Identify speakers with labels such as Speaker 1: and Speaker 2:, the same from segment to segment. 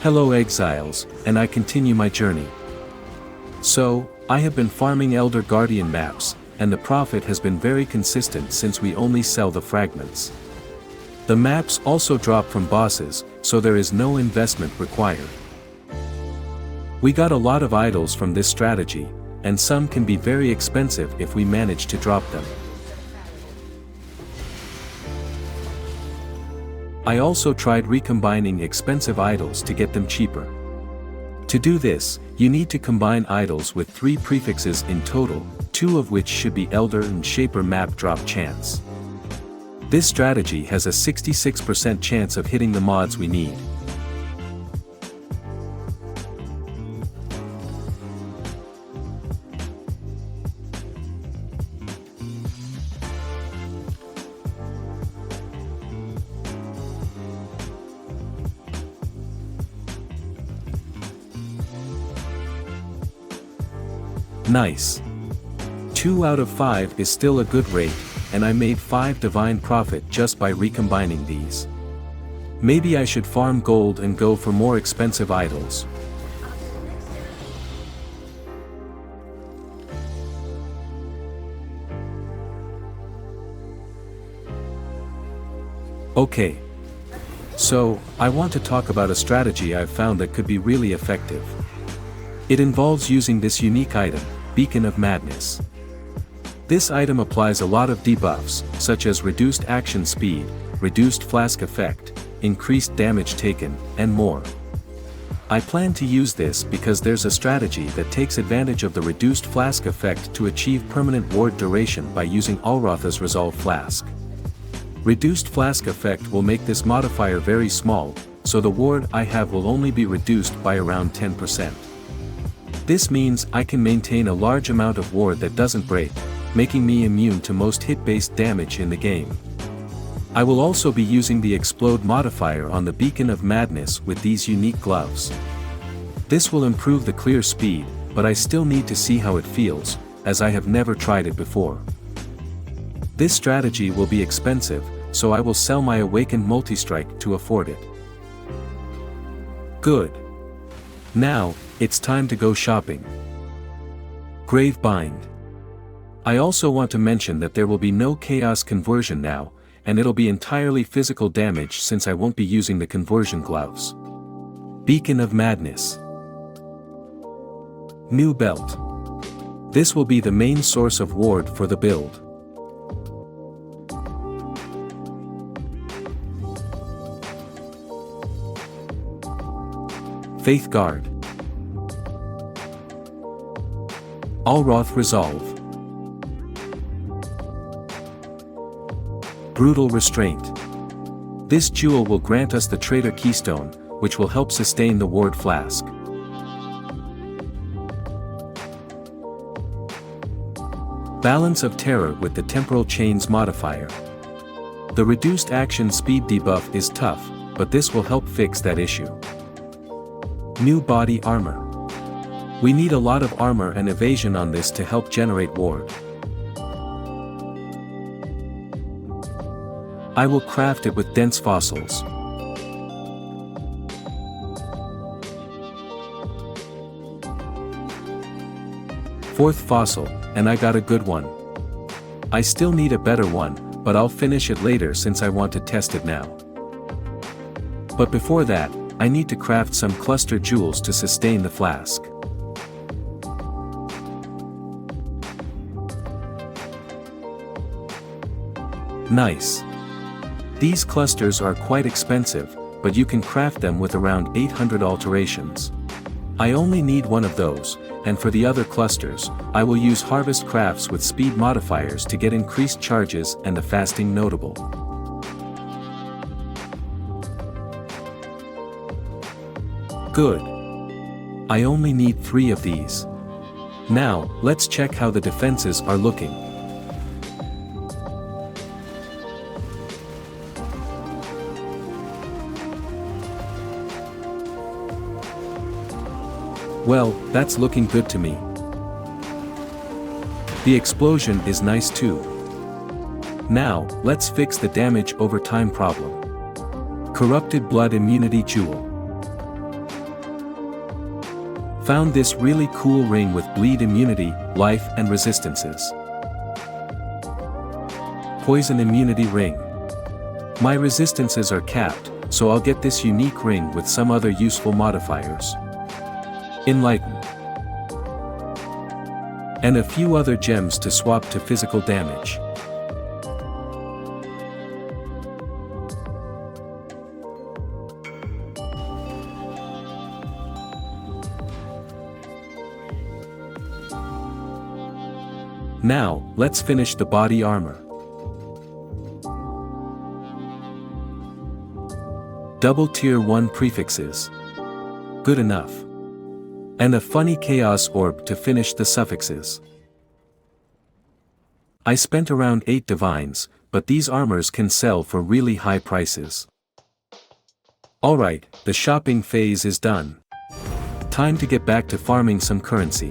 Speaker 1: Hello exiles, and I continue my journey. So, I have been farming Elder Guardian maps, and the profit has been very consistent since we only sell the fragments. The maps also drop from bosses, so there is no investment required. We got a lot of idols from this strategy, and some can be very expensive if we manage to drop them. I also tried recombining expensive idols to get them cheaper. To do this, you need to combine idols with 3 prefixes in total, 2 of which should be Elder and Shaper map drop chance. This strategy has a 66% chance of hitting the mods we need. Nice. 2 out of 5 is still a good rate, and I made 5 divine profit just by recombining these. Maybe I should farm gold and go for more expensive idols. Okay. So, I want to talk about a strategy I've found that could be really effective. It involves using this unique item, Beacon of Madness. This item applies a lot of debuffs, such as reduced action speed, reduced flask effect, increased damage taken, and more. I plan to use this because there's a strategy that takes advantage of the reduced flask effect to achieve permanent ward duration by using Alrotha's Resolve Flask. Reduced flask effect will make this modifier very small, so the ward I have will only be reduced by around 10%. This means I can maintain a large amount of ward that doesn't break, making me immune to most hit-based damage in the game. I will also be using the Explode modifier on the Beacon of Madness with these unique gloves. This will improve the clear speed, but I still need to see how it feels, as I have never tried it before. This strategy will be expensive, so I will sell my Awakened Multistrike to afford it. Good. Now, it's time to go shopping. Gravebind. I also want to mention that there will be no chaos conversion now, and it'll be entirely physical damage since I won't be using the conversion gloves. Beacon of Madness. New belt. This will be the main source of ward for the build. Faith Guard. Alroth Resolve. Brutal Restraint. This jewel will grant us the Traitor Keystone, which will help sustain the ward flask. Balance of Terror with the Temporal Chains modifier. The reduced action speed debuff is tough, but this will help fix that issue. New Body Armor. We need a lot of armor and evasion on this to help generate ward. I will craft it with dense fossils. Fourth fossil, and I got a good one. I still need a better one, but I'll finish it later since I want to test it now. But before that, I need to craft some cluster jewels to sustain the flask. Nice. These clusters are quite expensive, but you can craft them with around 800 alterations. I only need one of those, and for the other clusters, I will use harvest crafts with speed modifiers to get increased charges and the fasting notable. Good. I only need 3 of these. Now, let's check how the defenses are looking. Well, that's looking good to me. The explosion is nice too. Now, let's fix the damage over time problem. Corrupted Blood Immunity Jewel. Found this really cool ring with bleed immunity, life and resistances. Poison immunity ring. My resistances are capped, so I'll get this unique ring with some other useful modifiers. Enlighten. And a few other gems to swap to physical damage. Now, let's finish the body armor. Double tier 1 prefixes. Good enough. And a funny chaos orb to finish the suffixes. I spent around 8 divines, but these armors can sell for really high prices. Alright, the shopping phase is done. Time to get back to farming some currency.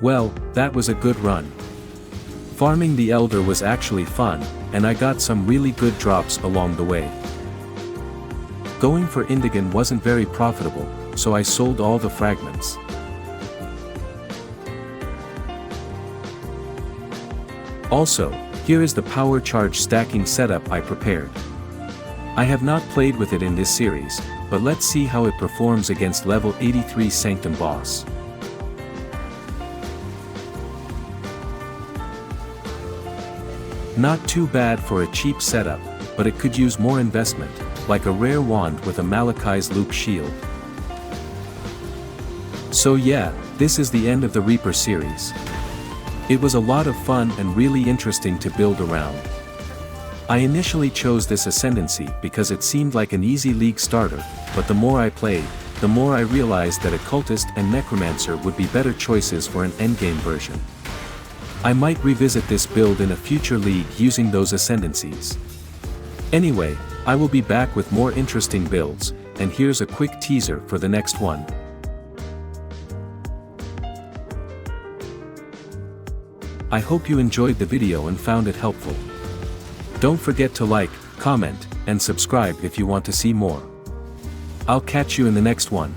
Speaker 1: Well, that was a good run. Farming the Elder was actually fun, and I got some really good drops along the way. Going for Indigan wasn't very profitable, so I sold all the fragments. Also, here is the power charge stacking setup I prepared. I have not played with it in this series, but let's see how it performs against level 83 Sanctum boss. Not too bad for a cheap setup, but it could use more investment, like a rare wand with a Malachi's Loop shield. So yeah, this is the end of the Reaper series. It was a lot of fun and really interesting to build around. I initially chose this Ascendancy because it seemed like an easy league starter, but the more I played, the more I realized that Occultist and Necromancer would be better choices for an endgame version. I might revisit this build in a future league using those Ascendancies. Anyway, I will be back with more interesting builds, and here's a quick teaser for the next one. I hope you enjoyed the video and found it helpful. Don't forget to like, comment, and subscribe if you want to see more. I'll catch you in the next one.